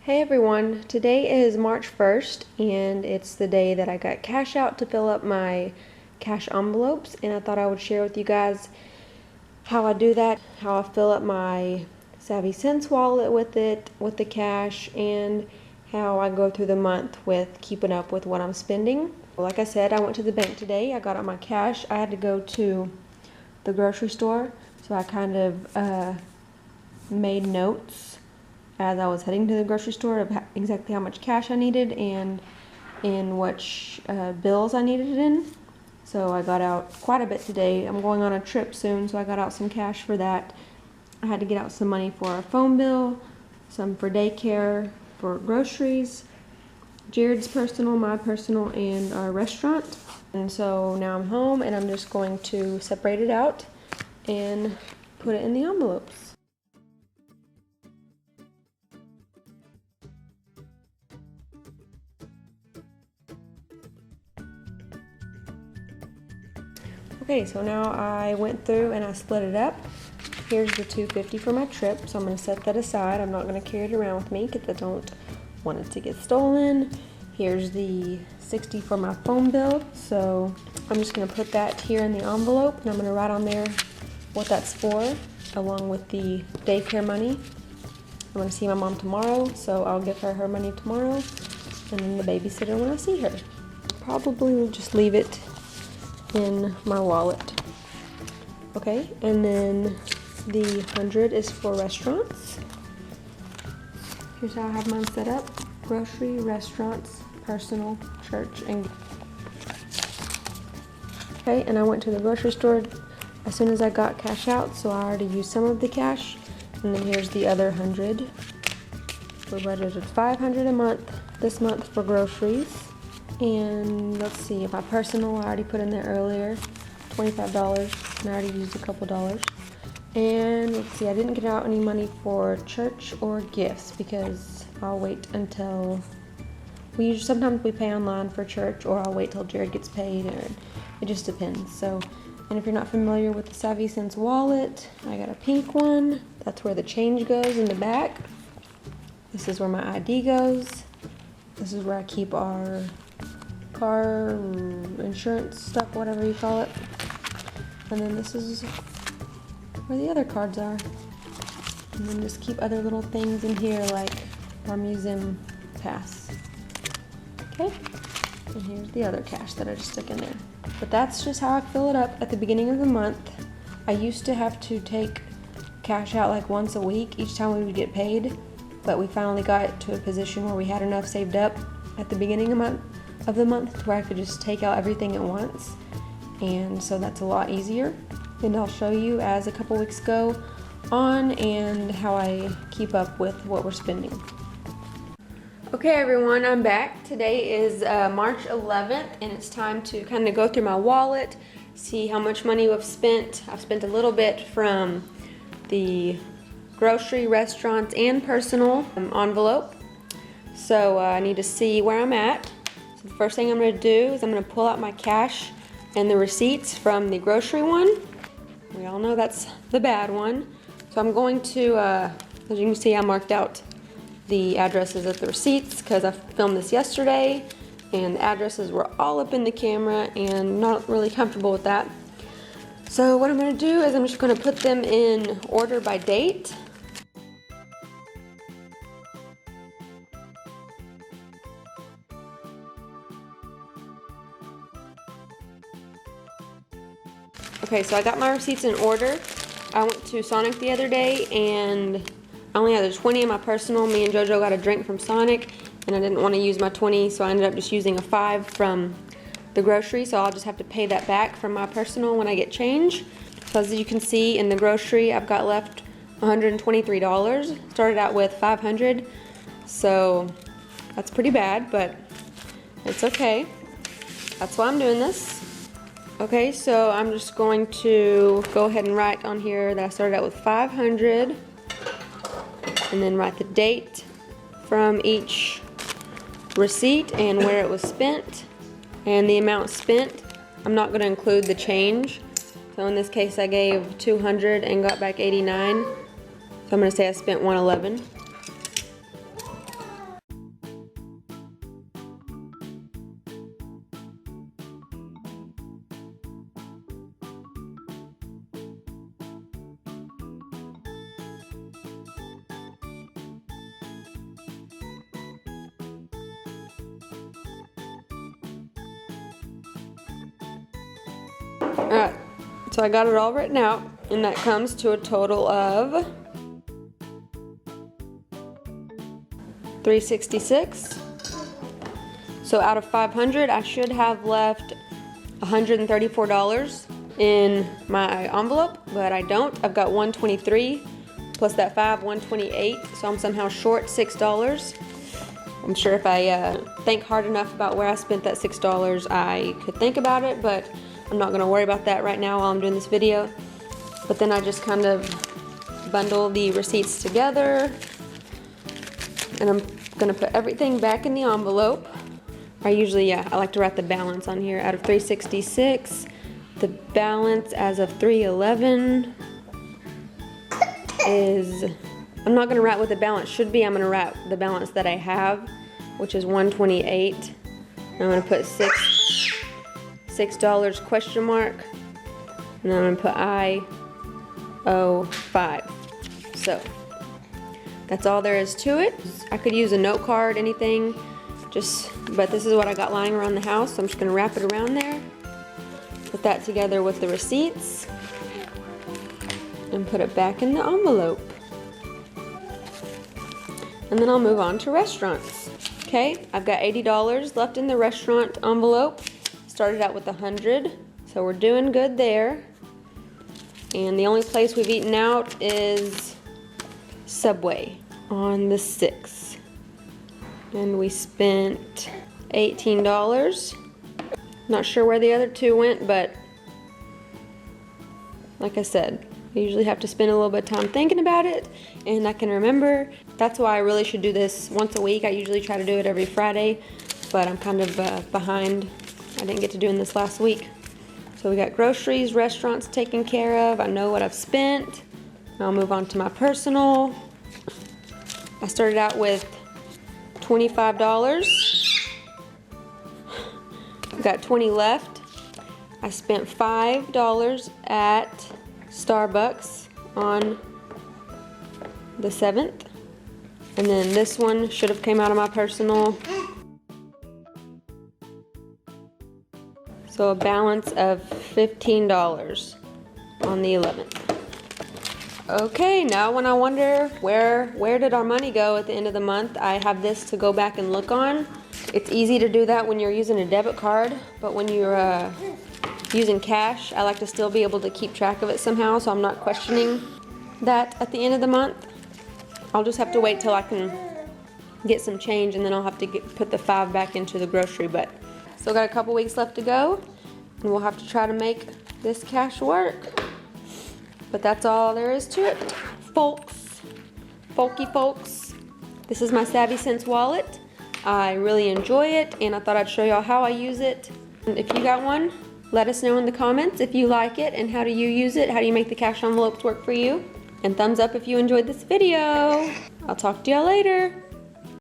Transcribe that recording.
Hey everyone, today is March 1st and it's the day that I got cash out to fill up my cash envelopes, and I thought I would share with you guys how I do that, how I fill up my Savvycents wallet with the cash, and how I go through the month with keeping up with what I'm spending. Like I said, I went to the bank today. I got out my cash. I had to go to the grocery store, so I kind of made notes as I was heading to the grocery store of exactly how much cash I needed and in which bills I needed it in. So I got out quite a bit today. I'm going on a trip soon, so I got out some cash for that. I had to get out some money for a phone bill, some for daycare, for groceries, Jared's personal, my personal, and our restaurant. And so now I'm home and I'm just going to separate it out and put it in the envelopes. Okay, so now I went through and I split it up. Here's the $250 for my trip, so I'm going to set that aside. I'm not going to carry it around with me because I don't want it to get stolen. Here's the $60 for my phone bill, so I'm just going to put that here in the envelope, and I'm going to write on there what that's for, along with the daycare money. I'm going to see my mom tomorrow, so I'll give her her money tomorrow, and then the babysitter when I see her. Probably will just leave it in my wallet. Okay, and then the 100 is for restaurants. Here's how I have mine set up: grocery, restaurants, personal, church, and okay. And I went to the grocery store as soon as I got cash out, so I already used some of the cash. And then here's the other 100. We're budgeted $500 a month this month for groceries. And let's see, if my personal, I already put in there earlier, $25, and I already used a couple dollars. And let's see, I didn't get out any money for church or gifts because I'll wait until, sometimes we pay online for church, or I'll wait till Jared gets paid, or it just depends. So, and if you're not familiar with the Savvycents wallet, I got a pink one. That's where the change goes in the back. This is where my ID goes. This is where I keep our car insurance stuff, whatever you call it. And then this is where the other cards are. And then just keep other little things in here like our museum pass. Okay, and here's the other cash that I just stuck in there. But that's just how I fill it up at the beginning of the month. I used to have to take cash out like once a week each time we would get paid, but we finally got to a position where we had enough saved up at the beginning of the month where I could just take out everything at once, and so that's a lot easier. And I'll show you as a couple weeks go on and how I keep up with what we're spending. Okay everyone, I'm back. Today is March 11th and it's time to kind of go through my wallet, see how much money we've spent. I've spent a little bit from the grocery, restaurants, and personal envelope, so I need to see where I'm at. So the first thing I'm going to do is I'm going to pull out my cash and the receipts from the grocery one. We all know that's the bad one. So I'm going to, as you can see, I marked out the addresses of the receipts because I filmed this yesterday and the addresses were all up in the camera and not really comfortable with that. So what I'm going to do is I'm just going to put them in order by date. Okay, so I got my receipts in order. I went to Sonic the other day and I only had a 20 in my personal. Me and JoJo got a drink from Sonic and I didn't want to use my 20, so I ended up just using a 5 from the grocery, so I'll just have to pay that back from my personal when I get change. So as you can see in the grocery, I've got left $123. Started out with $500, so that's pretty bad, but it's okay. That's why I'm doing this. Okay, so I'm just going to go ahead and write on here that I started out with $500, and then write the date from each receipt and where it was spent and the amount spent. I'm not going to include the change. So in this case I gave $200 and got back $89. So I'm going to say I spent $111. Alright, so I got it all written out, and that comes to a total of $366. So out of 500, I should have left $134 in my envelope, but I don't. I've got 123 plus that 5, 128, so I'm somehow short $6. I'm sure if I think hard enough about where I spent that $6, I could think about it, but I'm not gonna worry about that right now while I'm doing this video. But then I just kind of bundle the receipts together, and I'm gonna put everything back in the envelope. I like to write the balance on here. Out of 366, the balance as of 311 is, I'm not gonna write what the balance should be. I'm gonna write the balance that I have, which is 128. And I'm gonna put $6 question mark, and then I'm gonna put I owe 5. So that's all there is to it. I could use a note card, anything, but this is what I got lying around the house, so I'm just gonna wrap it around there. Put that together with the receipts and put it back in the envelope. And then I'll move on to restaurants. Okay, I've got $80 left in the restaurant envelope. Started out with 100, so we're doing good there. And the only place we've eaten out is Subway on the 6th. And we spent $18. Not sure where the other two went, but like I said, I usually have to spend a little bit of time thinking about it, and I can remember. That's why I really should do this once a week. I usually try to do it every Friday, but I'm kind of behind. I didn't get to doing this last week. So we got groceries, restaurants taken care of. I know what I've spent. I'll move on to my personal. I started out with $25. Got 20 left. I spent $5 at Starbucks on the 7th. And then this one should have came out of my personal. So a balance of $15 on the 11th. Okay, now when I wonder where did our money go at the end of the month, I have this to go back and look on. It's easy to do that when you're using a debit card, but when you're using cash, I like to still be able to keep track of it somehow, so I'm not questioning that at the end of the month. I'll just have to wait till I can get some change, and then I'll have to put the 5 back into the grocery, but still got a couple weeks left to go, and we'll have to try to make this cash work. But that's all there is to it, folks. Folks. This is my Savvycents wallet. I really enjoy it, and I thought I'd show y'all how I use it. And if you got one, let us know in the comments if you like it, and how do you use it? How do you make the cash envelopes work for you? And thumbs up if you enjoyed this video. I'll talk to y'all later.